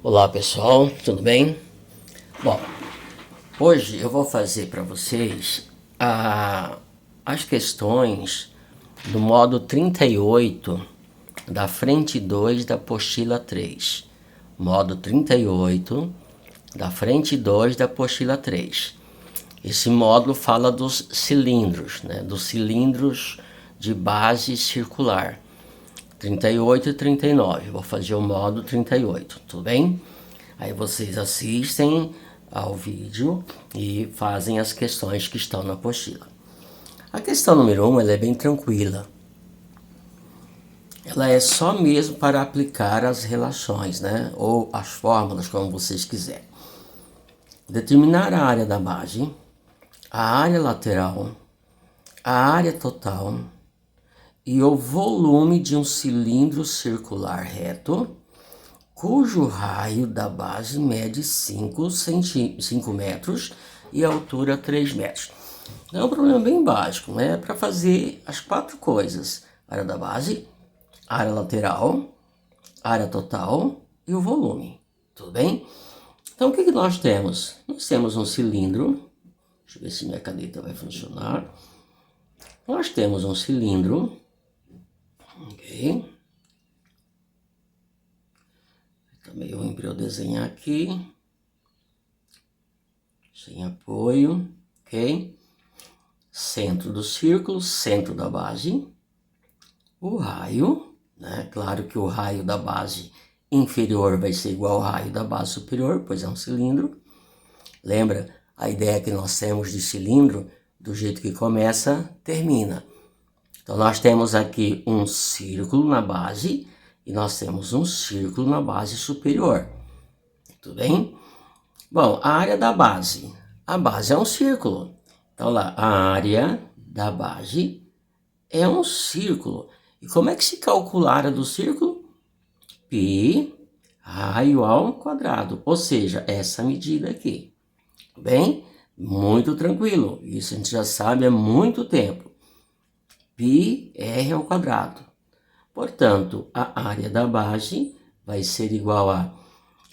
Olá pessoal, tudo bem? Bom, hoje eu vou fazer para vocês as questões do módulo 38 da frente 2 da apostila 3. Módulo 38 da frente 2 da apostila 3. Esse módulo fala dos cilindros, dos cilindros de base circular. 38 e 39, vou fazer o módulo 38, tudo bem? Aí vocês assistem ao vídeo e fazem as questões que estão na apostila. A questão número 1, ela é bem tranquila. Ela é só mesmo para aplicar as relações, ou as fórmulas, como vocês quiserem. Determinar a área da base, a área lateral, a área total e o volume de um cilindro circular reto, cujo raio da base mede 5 metros e a altura 3 metros. É um problema bem básico, para fazer as 4 coisas: área da base, área lateral, área total e o volume. Tudo bem? Então o que nós temos? Nós temos um cilindro. Deixa eu ver se minha caneta vai funcionar. Nós temos um cilindro. Ok. Tá meio ruim para eu desenhar aqui. Sem apoio. Ok. Centro do círculo, centro da base. O raio, Claro que o raio da base inferior vai ser igual ao raio da base superior, pois é um cilindro. Lembra a ideia que nós temos de cilindro? Do jeito que começa, termina. Então, nós temos aqui um círculo na base e nós temos um círculo na base superior. Tudo bem? Bom, a área da base. A base é um círculo. Então, lá, a área da base é um círculo. E como é que se calcula a área do círculo? Π raio ao quadrado. Ou seja, essa medida aqui. Tudo bem? Muito tranquilo. Isso a gente já sabe há muito tempo. πr ao quadrado. Portanto, a área da base vai ser igual a...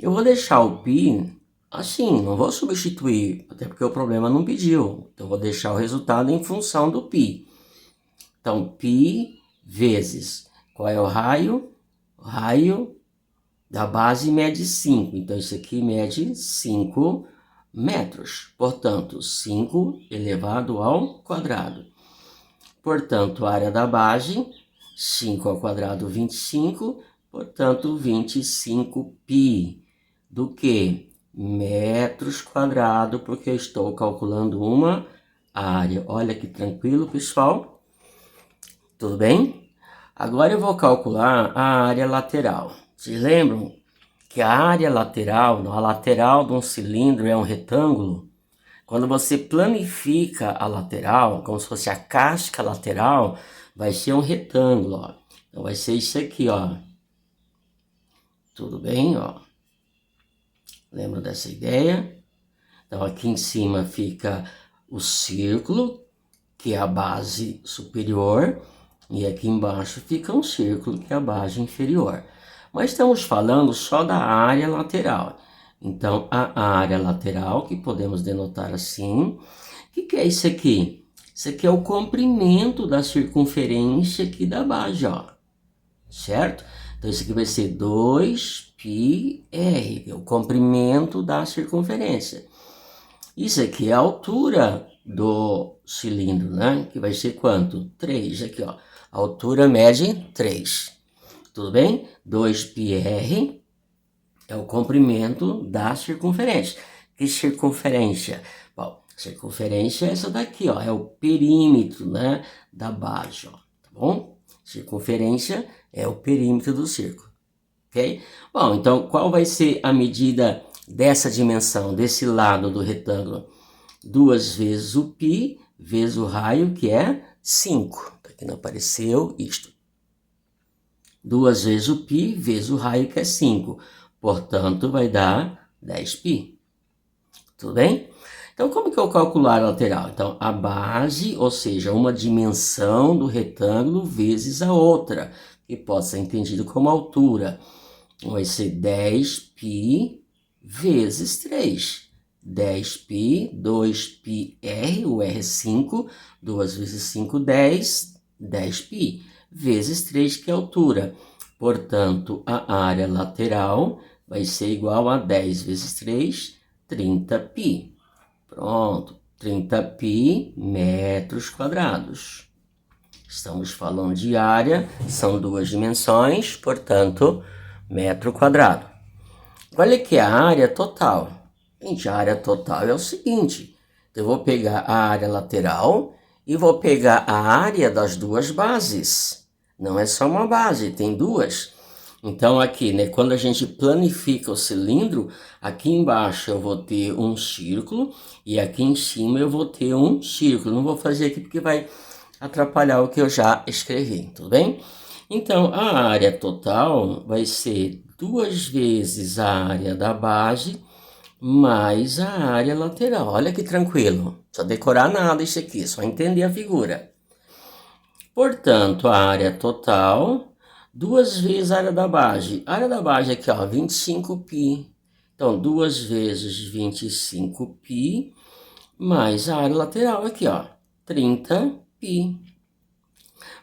Eu vou deixar o π assim, não vou substituir, até porque o problema não pediu. Então, eu vou deixar o resultado em função do π. Então, π vezes... Qual é o raio? O raio da base mede 5. Então, isso aqui mede 5 metros. Portanto, 5 elevado ao quadrado. Portanto, a área da base, 5 ao quadrado, 25. Portanto, 25π do que? Metros quadrados, porque eu estou calculando uma área. Olha que tranquilo, pessoal. Tudo bem? Agora eu vou calcular a área lateral. Vocês lembram que a área lateral, a lateral de um cilindro é um retângulo? Quando você planifica a lateral, como se fosse a casca lateral, vai ser um retângulo, ó. Então, vai ser isso aqui, ó. Tudo bem, ó? Lembra dessa ideia? Então, aqui em cima fica o círculo, que é a base superior, e aqui embaixo fica um círculo, que é a base inferior. Mas estamos falando só da área lateral. Então, a área lateral, que podemos denotar assim. O que é isso aqui? Isso aqui é o comprimento da circunferência aqui da base, ó. Certo? Então, isso aqui vai ser 2πr, é o comprimento da circunferência. Isso aqui é a altura do cilindro, Que vai ser quanto? 3, aqui, ó. A altura mede 3. Tudo bem? 2πr é o comprimento da circunferência. Que circunferência? Bom, circunferência é essa daqui, ó. É o perímetro, da base, ó. Tá bom? Circunferência é o perímetro do círculo. Ok? Bom, então qual vai ser a medida dessa dimensão, desse lado do retângulo? 2 vezes o π vezes o raio, que é 5. Aqui não apareceu isto. 2 vezes o π vezes o raio, que é 5. Portanto, vai dar 10π. Tudo bem? Então, como que eu calculo a lateral? Então, a base, ou seja, uma dimensão do retângulo vezes a outra, que pode ser entendido como altura. Vai ser 10π vezes 3. 10π, 2πr, o r é 5, 2 vezes 5, 10, 10π, vezes 3, que é a altura. Portanto, a área lateral vai ser igual a 10 vezes 3, 30π. Pronto, 30π metros quadrados. Estamos falando de área, são duas dimensões, portanto, metro quadrado. Olha que a área total. Gente, a área total é o seguinte. Eu vou pegar a área lateral e vou pegar a área das duas bases. Não é só uma base, tem duas. Então aqui, né, quando a gente planifica o cilindro, aqui embaixo eu vou ter um círculo e aqui em cima eu vou ter um círculo. Não vou fazer aqui porque vai atrapalhar o que eu já escrevi, tudo bem? Então, a área total vai ser 2 vezes a área da base mais a área lateral. Olha que tranquilo. Não precisa decorar nada isso aqui, só entender a figura. Portanto, a área total, 2 vezes a área da base. A área da base aqui, ó, 25π. Então, 2 vezes 25π mais a área lateral aqui, ó, 30π.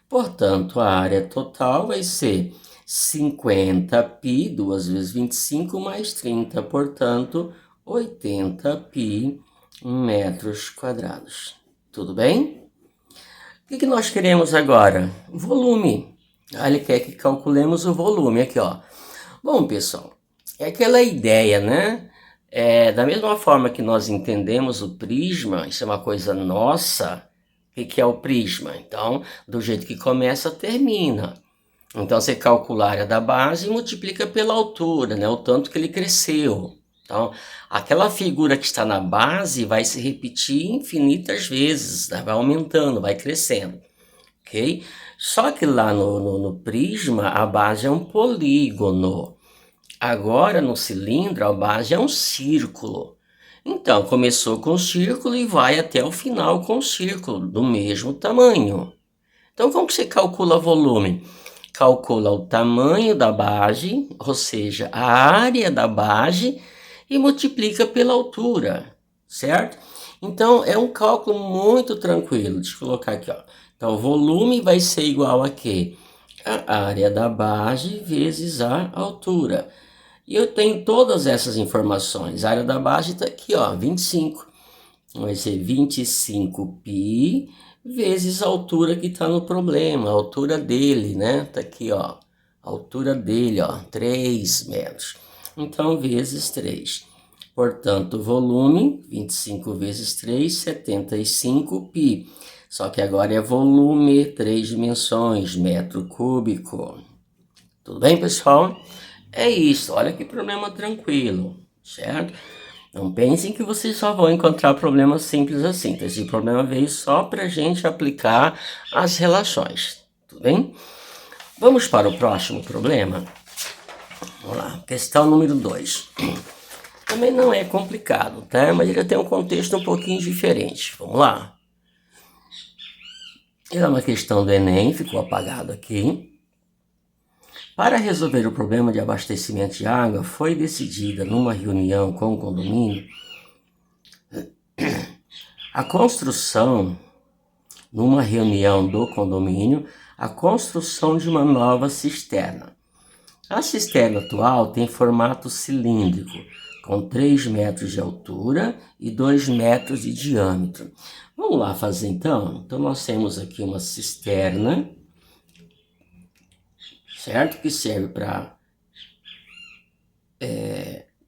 Portanto, a área total vai ser 50π, 2 vezes 25 mais 30, portanto, 80π metros quadrados. Tudo bem? O que nós queremos agora? Volume. Ele quer que calculemos o volume aqui, ó. Bom, pessoal, é aquela ideia, né? Da mesma forma que nós entendemos o prisma, isso é uma coisa nossa. O que é o prisma? Então, do jeito que começa, termina. Então, você calcula a área da base e multiplica pela altura, né? O tanto que ele cresceu. Então, aquela figura que está na base vai se repetir infinitas vezes, né? Vai aumentando, vai crescendo, ok? Só que lá no prisma, a base é um polígono. Agora, no cilindro, a base é um círculo. Então, começou com o círculo e vai até o final com o círculo, do mesmo tamanho. Então, como que você calcula volume? Calcula o tamanho da base, ou seja, a área da base, e multiplica pela altura, certo? Então, é um cálculo muito tranquilo. Deixa eu colocar aqui, ó. Então, o volume vai ser igual a quê? A área da base vezes a altura. E eu tenho todas essas informações. A área da base está aqui, ó, 25. Vai ser 25π vezes a altura que está no problema, a altura dele, né? Tá aqui, ó, a altura dele, ó, 3 metros. Então, vezes 3. Portanto, volume, 25 vezes 3, 75π. Só que agora é volume, 3 dimensões, metro cúbico. Tudo bem, pessoal? É isso, olha que problema tranquilo, certo? Não pensem que vocês só vão encontrar problemas simples assim. Esse problema veio só para a gente aplicar as relações, tudo bem? Vamos para o próximo problema? Vamos lá, questão número 2. Também não é complicado, tá? Mas ele tem um contexto um pouquinho diferente. Vamos lá. Ele é uma questão do Enem, ficou apagado aqui. Para resolver o problema de abastecimento de água, foi decidida numa reunião com o condomínio a construção de uma nova cisterna. A cisterna atual tem formato cilíndrico, com 3 metros de altura e 2 metros de diâmetro. Vamos lá fazer então? Então nós temos aqui uma cisterna, certo? Que serve para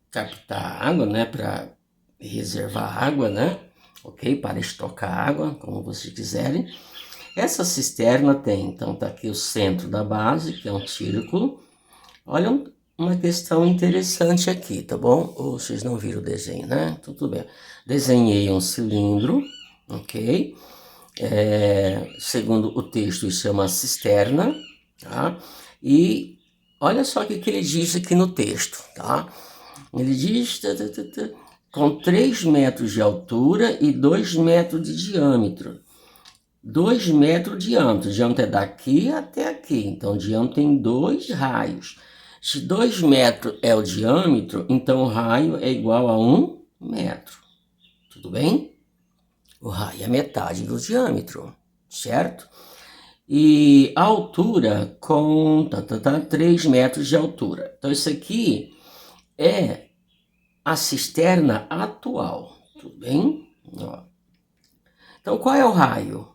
captar água, né? Para reservar água, né? Ok? Para estocar água, como vocês quiserem. Essa cisterna tem, então tá aqui o centro da base, que é um círculo. Olha uma questão interessante aqui, tá bom? Ou vocês não viram o desenho, né? Então, tudo bem. Desenhei um cilindro, ok? Segundo o texto, isso é uma cisterna, tá? E olha só o que ele diz aqui no texto, tá? Ele diz com 3 metros de altura e 2 metros de diâmetro. 2 metros de diâmetro. O diâmetro é daqui até aqui. Então, o diâmetro tem 2 raios. Se 2 metros é o diâmetro, então o raio é igual a 1 metro. Tudo bem? O raio é metade do diâmetro, certo? E a altura com 3 metros de altura. Então isso aqui é a cisterna atual, tudo bem? Ó. Então qual é o raio?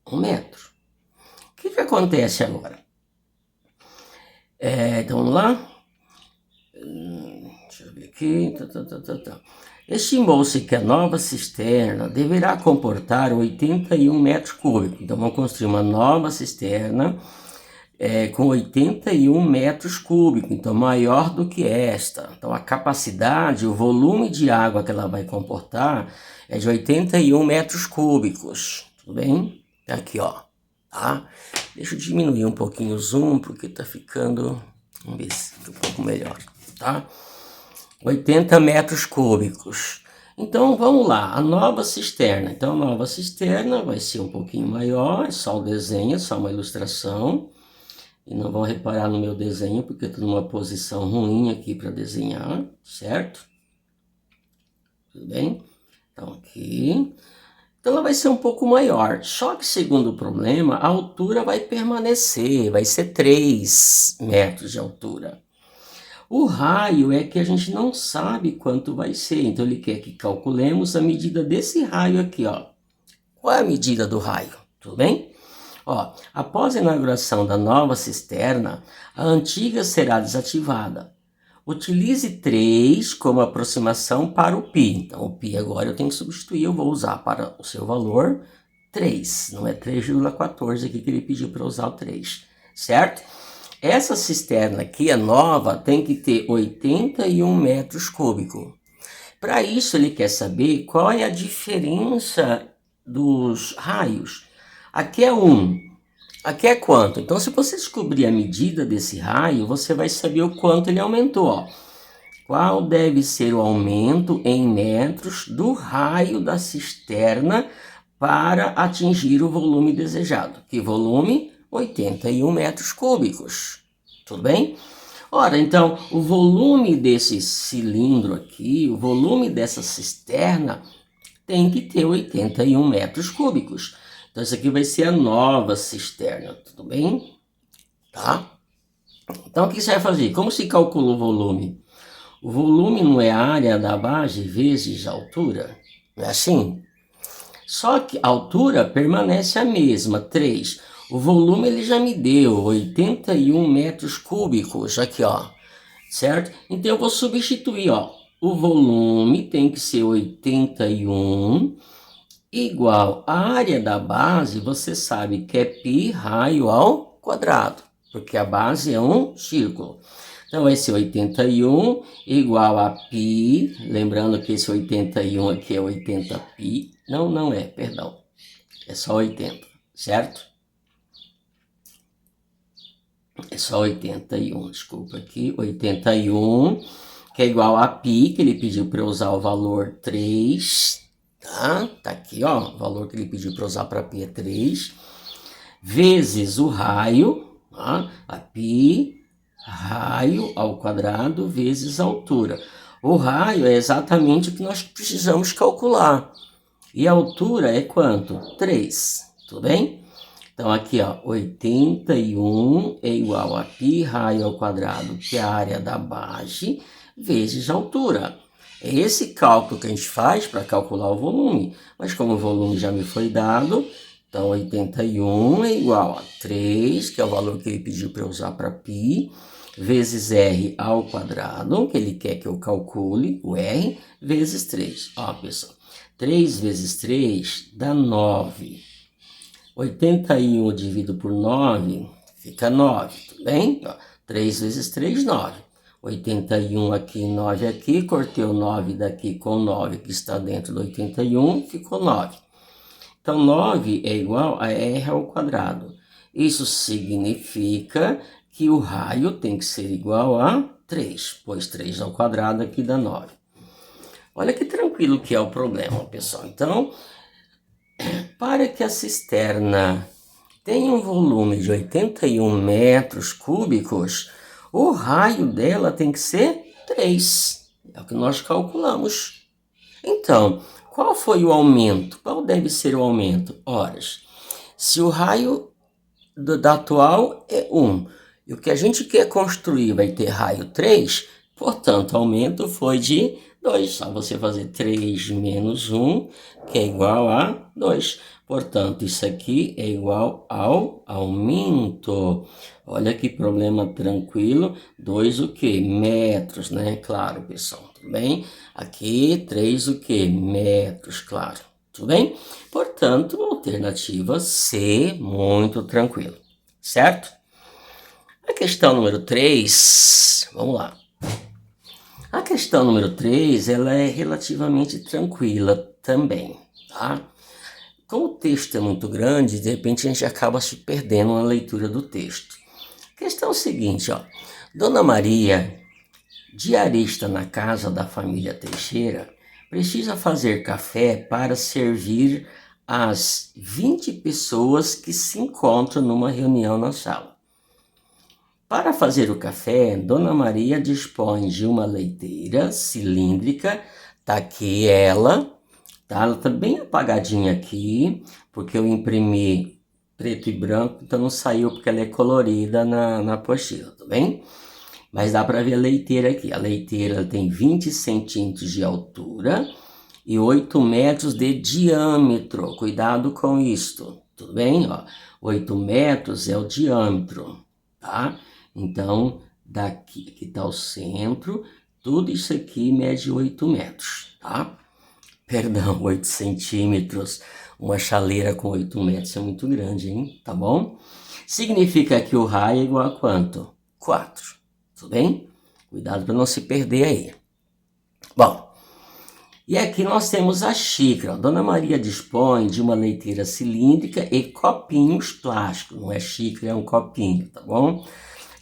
1 metro. O que acontece agora? Então vamos lá? Deixa eu ver aqui. Estimou-se que a nova cisterna deverá comportar 81 metros cúbicos. Então vamos construir uma nova cisterna com 81 metros cúbicos, então maior do que esta. Então a capacidade, o volume de água que ela vai comportar é de 81 metros cúbicos. Tudo bem? Aqui, ó. Tá? Deixa eu diminuir um pouquinho o zoom, porque tá ficando... Vamos ver se fica um pouco melhor, tá? 80 metros cúbicos. Então, vamos lá, a nova cisterna. Então, a nova cisterna vai ser um pouquinho maior, é só o desenho, é só uma ilustração. E não vão reparar no meu desenho, porque eu estou numa posição ruim aqui para desenhar, certo? Tudo bem? Então, aqui... Então ela vai ser um pouco maior, só que segundo o problema, a altura vai permanecer, vai ser 3 metros de altura. O raio é que a gente não sabe quanto vai ser, então ele quer que calculemos a medida desse raio aqui, ó. Qual é a medida do raio? Tudo bem? Ó, após a inauguração da nova cisterna, a antiga será desativada. Utilize 3 como aproximação para o π. Então, o π agora eu tenho que substituir, eu vou usar para o seu valor 3. Não é 3,14 aqui que ele pediu para usar o 3, certo? Essa cisterna aqui, a nova, tem que ter 81 metros cúbicos. Para isso, ele quer saber qual é a diferença dos raios. Aqui é 1. Aqui é quanto? Então, se você descobrir a medida desse raio, você vai saber o quanto ele aumentou. Ó. Qual deve ser o aumento em metros do raio da cisterna para atingir o volume desejado? Que volume? 81 metros cúbicos. Tudo bem? Ora, então, o volume desse cilindro aqui, o volume dessa cisterna, tem que ter 81 metros cúbicos. Então, isso aqui vai ser a nova cisterna, tudo bem? Tá? Então, o que você vai fazer? Como se calcula o volume? O volume não é a área da base vezes a altura? Não é assim? Só que a altura permanece a mesma, 3. O volume ele já me deu 81 metros cúbicos, aqui, ó. Certo? Então, eu vou substituir, ó. O volume tem que ser 81 igual a área da base, você sabe que é π raio ao quadrado, porque a base é um círculo. Então, esse 81 igual a π, lembrando que esse 81 aqui é 80π, não é, perdão, é só 80, certo? É só 81, desculpa aqui, 81, que é igual a π, que ele pediu para eu usar o valor 3, tá aqui, ó, o valor que ele pediu para usar para π é 3, vezes o raio, tá? A π, raio ao quadrado, vezes a altura. O raio é exatamente o que nós precisamos calcular. E a altura é quanto? 3, tudo bem? Então aqui, ó, 81 é igual a π raio ao quadrado, que é a área da base, vezes a altura. É esse cálculo que a gente faz para calcular o volume, mas como o volume já me foi dado, então 81 é igual a 3, que é o valor que ele pediu para eu usar para π, vezes r ao quadrado, que ele quer que eu calcule, o r, vezes 3. Ó, pessoal, 3 vezes 3 dá 9. 81 dividido por 9 fica 9, tudo bem? Ó, 3 vezes 3, 9. 81 aqui, 9 aqui, cortei o 9 daqui com 9 que está dentro do 81, ficou 9. Então, 9 é igual a r ao quadrado. Isso significa que o raio tem que ser igual a 3, pois 3 ao quadrado aqui dá 9. Olha que tranquilo que é o problema, pessoal. Então, para que a cisterna tenha um volume de 81 metros cúbicos, O raio dela tem que ser 3. É o que nós calculamos. Então, qual foi o aumento? Qual deve ser o aumento? Horas. Se o raio da atual é 1 e o que a gente quer construir vai ter raio 3, portanto, o aumento foi de 2. Só você fazer 3 menos 1, que é igual a 2. Portanto, isso aqui é igual ao aumento. Olha que problema tranquilo. 2 o quê? Metros, né? Claro, pessoal. Tudo bem? Aqui, 3 o quê? Metros, claro. Tudo bem? Portanto, alternativa C, muito tranquilo. Certo? A questão número 3, vamos lá. A questão número 3, ela é relativamente tranquila também, tá? Como o texto é muito grande, de repente a gente acaba se perdendo na leitura do texto. A questão é o seguinte, ó. Dona Maria, diarista na casa da família Teixeira, precisa fazer café para servir as 20 pessoas que se encontram numa reunião na sala. Para fazer o café, Dona Maria dispõe de uma leiteira cilíndrica, tá aqui ela, tá? Ela tá bem apagadinha aqui, porque eu imprimi preto e branco, então não saiu porque ela é colorida na apostila, tá bem? Mas dá para ver a leiteira aqui. A leiteira tem 20 centímetros de altura e 8 metros de diâmetro. Cuidado com isto, tudo bem? Ó, 8 metros é o diâmetro, tá? Então, daqui, aqui está o centro, tudo isso aqui mede 8 metros, tá? Perdão, 8 centímetros. Uma chaleira com 8 metros é muito grande, hein? Tá bom? Significa que o raio é igual a quanto? 4. Tudo bem? Cuidado para não se perder aí. Bom, e aqui nós temos a xícara. Dona Maria dispõe de uma leiteira cilíndrica e copinhos plásticos. Não é xícara, é um copinho, tá bom?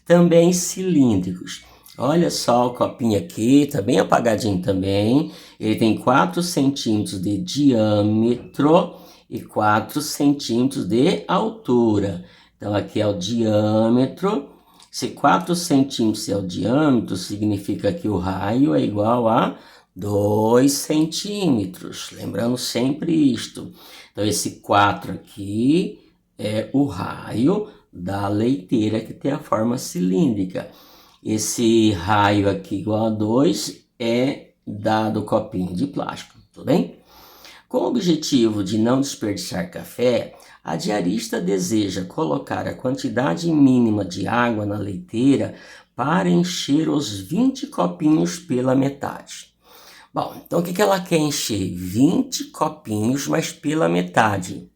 Também cilíndricos. Olha só o copinho aqui, tá bem apagadinho também. Ele tem 4 centímetros de diâmetro e 4 centímetros de altura. Então aqui é o diâmetro. Se 4 centímetros é o diâmetro, significa que o raio é igual a 2 centímetros. Lembrando sempre isto. Então esse 4 aqui é o raio da leiteira que tem a forma cilíndrica. Esse raio aqui igual a 2 é do copinho de plástico, tudo bem? Com o objetivo de não desperdiçar café, a diarista deseja colocar a quantidade mínima de água na leiteira para encher os 20 copinhos pela metade. Bom, então o que ela quer encher? 20 copinhos, mas pela metade.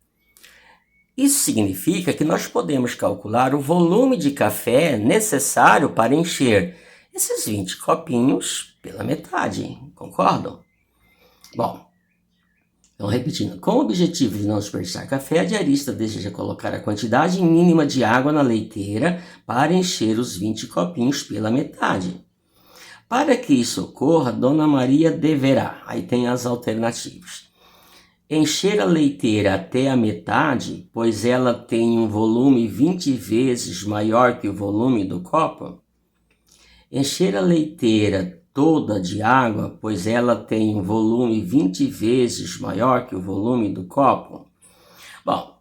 Isso significa que nós podemos calcular o volume de café necessário para encher esses 20 copinhos pela metade, concordam? Bom, então repetindo, com o objetivo de não desperdiçar café, a diarista deseja colocar a quantidade mínima de água na leiteira para encher os 20 copinhos pela metade. Para que isso ocorra, Dona Maria deverá, aí tem as alternativas. Encher a leiteira até a metade, pois ela tem um volume 20 vezes maior que o volume do copo. Encher a leiteira toda de água, pois ela tem um volume 20 vezes maior que o volume do copo. Bom,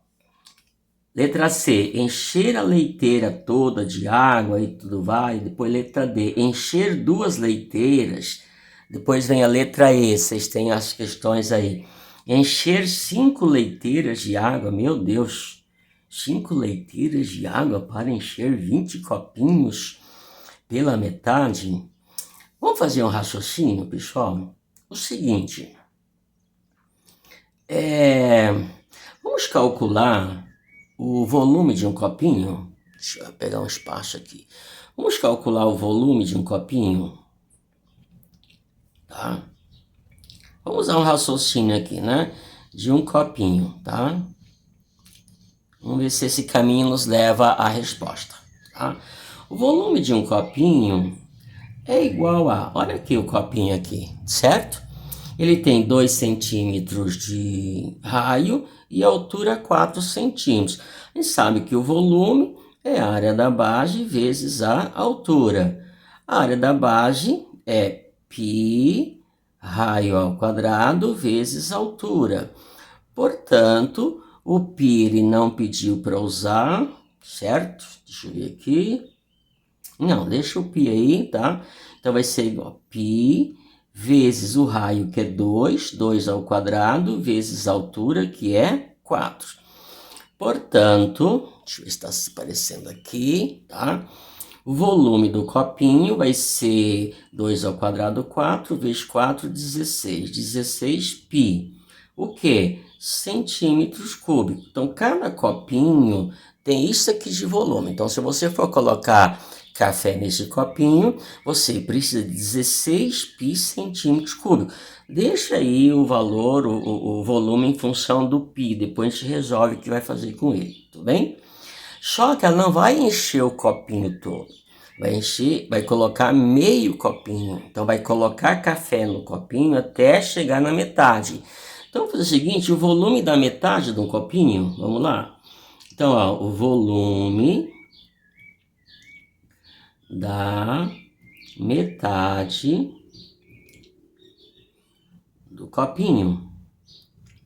letra C, encher a leiteira toda de água e tudo vai. Depois letra D, encher 2 leiteiras. Depois vem a letra E, vocês têm as questões aí. Encher 5 leiteiras de água, meu Deus, 5 leiteiras de água para encher 20 copinhos pela metade. Vamos fazer um raciocínio, pessoal? O seguinte, vamos calcular o volume de um copinho. Deixa eu pegar um espaço aqui. Vamos calcular o volume de um copinho, tá? Vamos usar um raciocínio aqui, né? De um copinho, tá? Vamos ver se esse caminho nos leva à resposta, tá? O volume de um copinho é igual a... Olha aqui o copinho aqui, certo? Ele tem 2 centímetros de raio e altura 4 centímetros. A gente sabe que o volume é a área da base vezes a altura. A área da base é π raio ao quadrado vezes a altura. Portanto, o π ele não pediu para usar, certo? Deixa eu ver aqui. Não, deixa o π aí, tá? Então vai ser igual a π vezes o raio, que é 2, 2 ao quadrado, vezes a altura, que é 4. Portanto, deixa eu ver se está aparecendo aqui, tá? O volume do copinho vai ser 2 ao quadrado, 4, vezes 4, 16. 16 π. O quê? Centímetros cúbicos. Então, cada copinho tem isso aqui de volume. Então, se você for colocar café nesse copinho, você precisa de 16 π centímetros cúbicos. Deixa aí o valor, o volume em função do π. Depois a gente resolve o que vai fazer com ele, tudo bem? Só que ela não vai encher o copinho todo. Vai encher, vai colocar meio copinho. Então vai colocar café no copinho até chegar na metade. Então vamos fazer o seguinte, o volume da metade de um copinho, vamos lá. Então, ó, o volume da metade do copinho.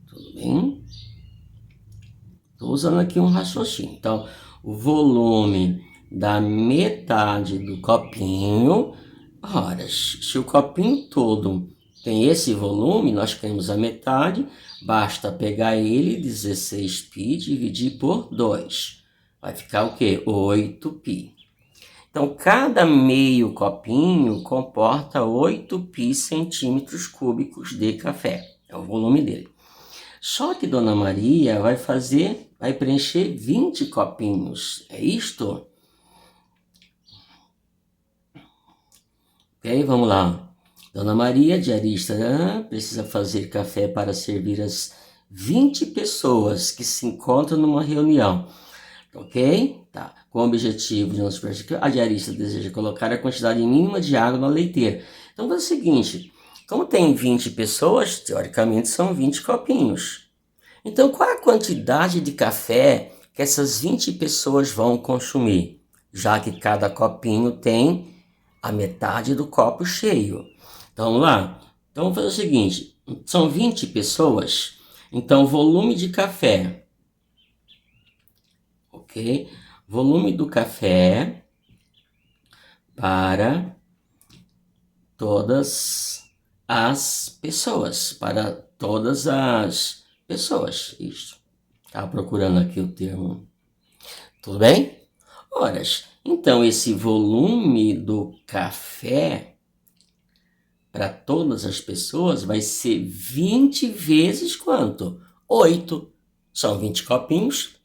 Tudo bem? Estou usando aqui um raciocínio. Então, o volume da metade do copinho. Ora, se o copinho todo tem esse volume, nós queremos a metade, basta pegar ele, 16π, dividir por 2. Vai ficar o quê? 8π. Então, cada meio copinho comporta 8π centímetros cúbicos de café. É o volume dele. Só que Dona Maria vai preencher 20 copinhos. É isto? Ok, vamos lá. Dona Maria, diarista, precisa fazer café para servir as 20 pessoas que se encontram numa reunião. Ok? Tá. Com o objetivo de não se prejudicar, a diarista deseja colocar a quantidade mínima de água na leiteira. Então, faz o seguinte. Como tem 20 pessoas, teoricamente são 20 copinhos. Então, qual é a quantidade de café que essas 20 pessoas vão consumir? Já que cada copinho tem a metade do copo cheio. Então, vamos lá. Então, vamos fazer o seguinte. São 20 pessoas. Então, o volume de café. Ok? Volume do café para todas as pessoas. Para todas as pessoas. Isso. Estava procurando aqui o termo. Tudo bem? Ora, então esse volume do café para todas as pessoas vai ser 20 vezes quanto? 8. São 20 copinhos.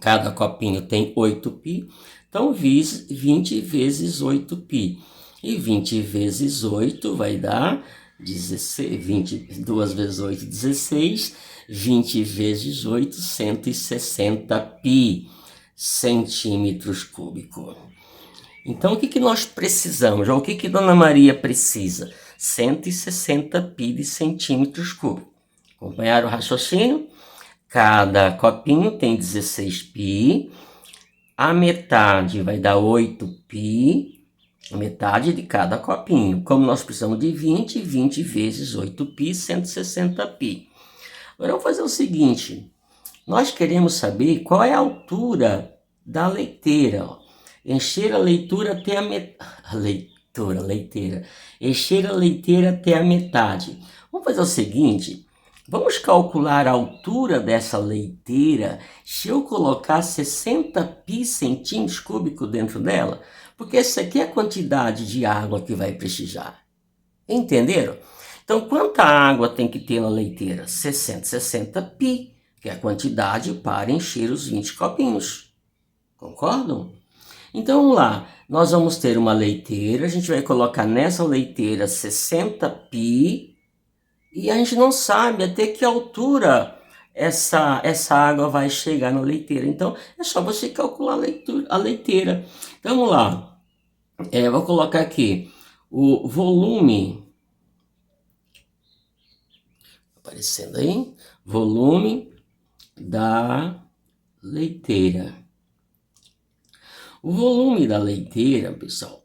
Cada copinho tem 8π. Então, 20 vezes 8π. E 20 vezes 8 vai dar 16. 2 vezes 8, 16. 20 vezes 8, 160π centímetros cúbicos. Então, o que nós precisamos? Ou o que Dona Maria precisa? 160π de centímetros cúbicos. Acompanharam o raciocínio? Cada copinho tem 16π. A metade vai dar 8π. A metade de cada copinho. Como nós precisamos de 20, 20 vezes 8π, 160π. Agora vamos fazer o seguinte. Nós queremos saber qual é a altura da leiteira. Ó. Encher a leiteira até leiteira. Encher a leiteira até a metade. Vamos fazer o seguinte. Vamos calcular a altura dessa leiteira se eu colocar 60π centímetros cúbicos dentro dela, porque essa aqui é a quantidade de água que vai precisar. Entenderam? Então, quanta água tem que ter na leiteira? 60π, que é a quantidade para encher os 20 copinhos. Concordam? Então, vamos lá. Nós vamos ter uma leiteira, a gente vai colocar nessa leiteira 60π, e a gente não sabe até que altura essa água vai chegar na leiteira. Então, é só você calcular a leiteira. Então, vamos lá. Vou colocar aqui o volume. Aparecendo aí. Volume da leiteira. O volume da leiteira, pessoal,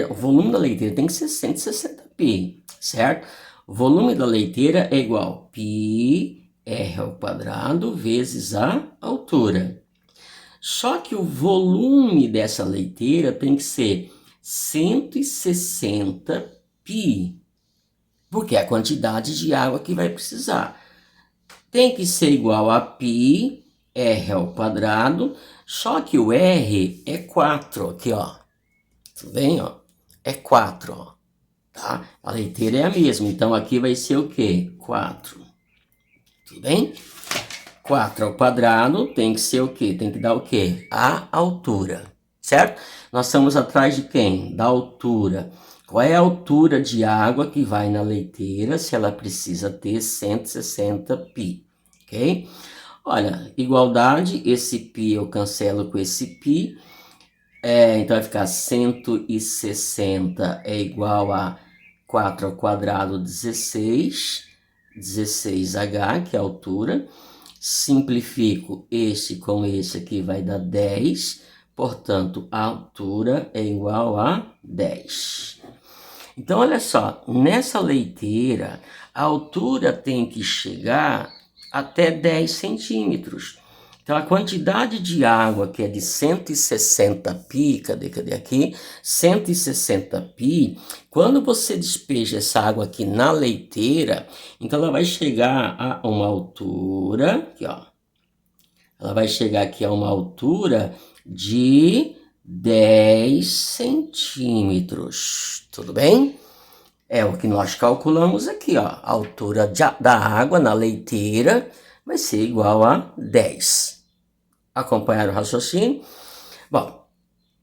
o volume da leiteira tem que ser 160 pi, certo? O volume da leiteira é igual a πr ao quadrado vezes a altura. Só que o volume dessa leiteira tem que ser 160 pi, porque é a quantidade de água que vai precisar. Tem que ser igual a πr ao quadrado, só que o R é 4, aqui ó, tudo bem, ó? É 4, ó, tá? A leiteira é a mesma, então aqui vai ser o quê? 4, tudo bem? 4 ao quadrado tem que ser o quê? Tem que dar o quê? A altura, certo? Nós estamos atrás de quem? Da altura. Qual é a altura de água que vai na leiteira se ela precisa ter 160 pi, ok? Olha, igualdade, esse pi eu cancelo com esse pi, então vai ficar 160 é igual a 4 ao quadrado, 16, 16H, que é a altura. Simplifico esse com esse aqui, vai dar 10, portanto, a altura é igual a 10. Então, olha só, nessa leiteira, a altura tem que chegar até 10 centímetros. Então, a quantidade de água que é de 160 pi, cadê aqui? 160 pi, quando você despeja essa água aqui na leiteira, então ela vai chegar a uma altura, aqui ó, ela vai chegar aqui a uma altura de 10 centímetros, tudo bem? É o que nós calculamos aqui, ó, a altura da água na leiteira vai ser igual a 10. Acompanharam o raciocínio? Bom,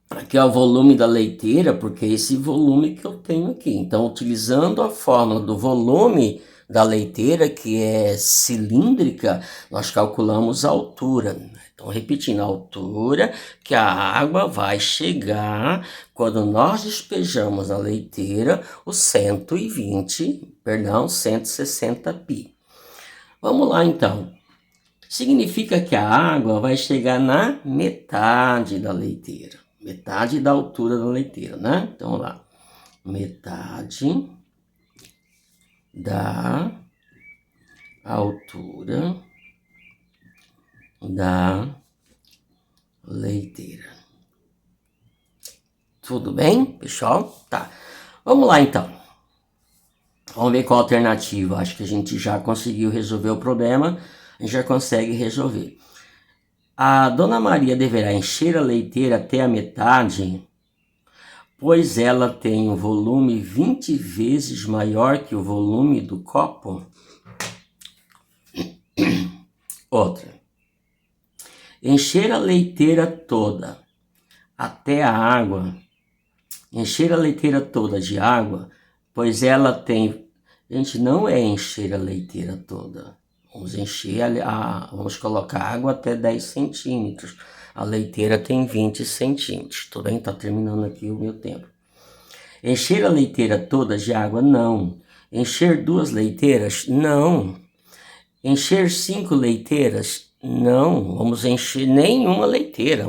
aqui é o volume da leiteira, porque é esse volume que eu tenho aqui. Então, utilizando a fórmula do volume da leiteira, que é cilíndrica, nós calculamos a altura. Então, repetindo, a altura que a água vai chegar quando nós despejamos a leiteira os 160 pi. Vamos lá, então. Significa que a água vai chegar na metade da leiteira. Metade da altura da leiteira, né? Então, vamos lá. Metade da altura da leiteira. Tudo bem, pessoal? Tá. Vamos lá, então. Vamos ver qual a alternativa. Acho que a gente já conseguiu resolver o problema. A gente já consegue resolver. A Dona Maria deverá encher a leiteira até a metade, pois ela tem um volume 20 vezes maior que o volume do copo. Outra. Encher a leiteira toda até a água. Encher a leiteira toda de água, pois ela tem... Gente, não é encher a leiteira toda. Vamos encher, vamos colocar água até 10 centímetros. A leiteira tem 20 centímetros. Tudo bem? Tá terminando aqui o meu tempo. Encher a leiteira toda de água? Não. Encher 2 leiteiras? Não. Encher 5 leiteiras? Não. Vamos encher nenhuma leiteira.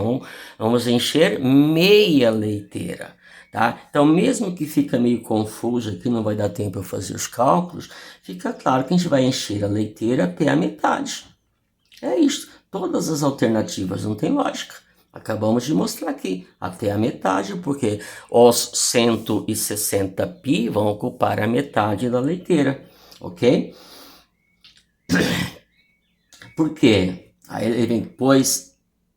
Vamos encher meia leiteira. Tá? Então, mesmo que fica meio confuso aqui, não vai dar tempo eu fazer os cálculos, fica claro que a gente vai encher a leiteira até a metade. É isso. Todas as alternativas não tem lógica. Acabamos de mostrar aqui, até a metade, porque os 160 pi vão ocupar a metade da leiteira, ok? Por quê? Aí ele vem, pois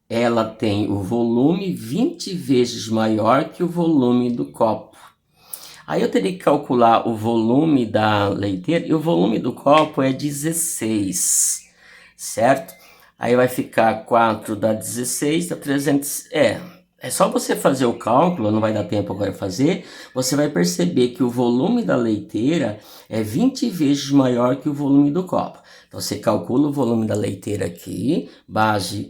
ela tem o volume 20 vezes maior que o volume do copo. Aí eu teria que calcular o volume da leiteira, e o volume do copo é 16, certo? Aí vai ficar 4 dá 16, dá 300... É só você fazer o cálculo, não vai dar tempo agora fazer, você vai perceber que o volume da leiteira é 20 vezes maior que o volume do copo. Então, você calcula o volume da leiteira aqui,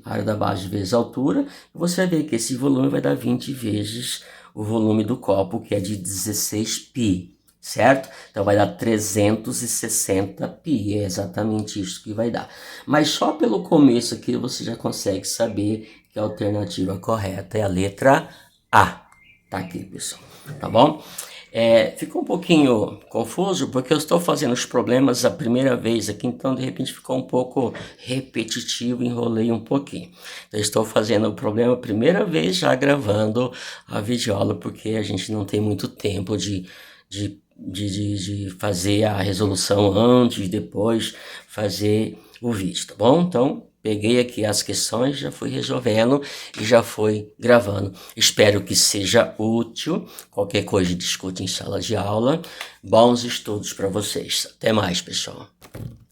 área da base vezes altura, e você vai ver que esse volume vai dar 20 vezes o volume do copo, que é de 16 pi, certo? Então vai dar 360 π, é exatamente isso que vai dar. Mas só pelo começo aqui você já consegue saber que a alternativa correta é a letra A. Tá aqui, pessoal, tá bom? Ficou um pouquinho confuso porque eu estou fazendo os problemas a primeira vez aqui, então de repente ficou um pouco repetitivo, enrolei um pouquinho. Então, eu estou fazendo o problema a primeira vez já gravando a videoaula porque a gente não tem muito tempo de fazer a resolução antes e depois fazer o vídeo, tá bom? Então, peguei aqui as questões, já fui resolvendo e já fui gravando. Espero que seja útil. Qualquer coisa discute em sala de aula. Bons estudos para vocês. Até mais, pessoal.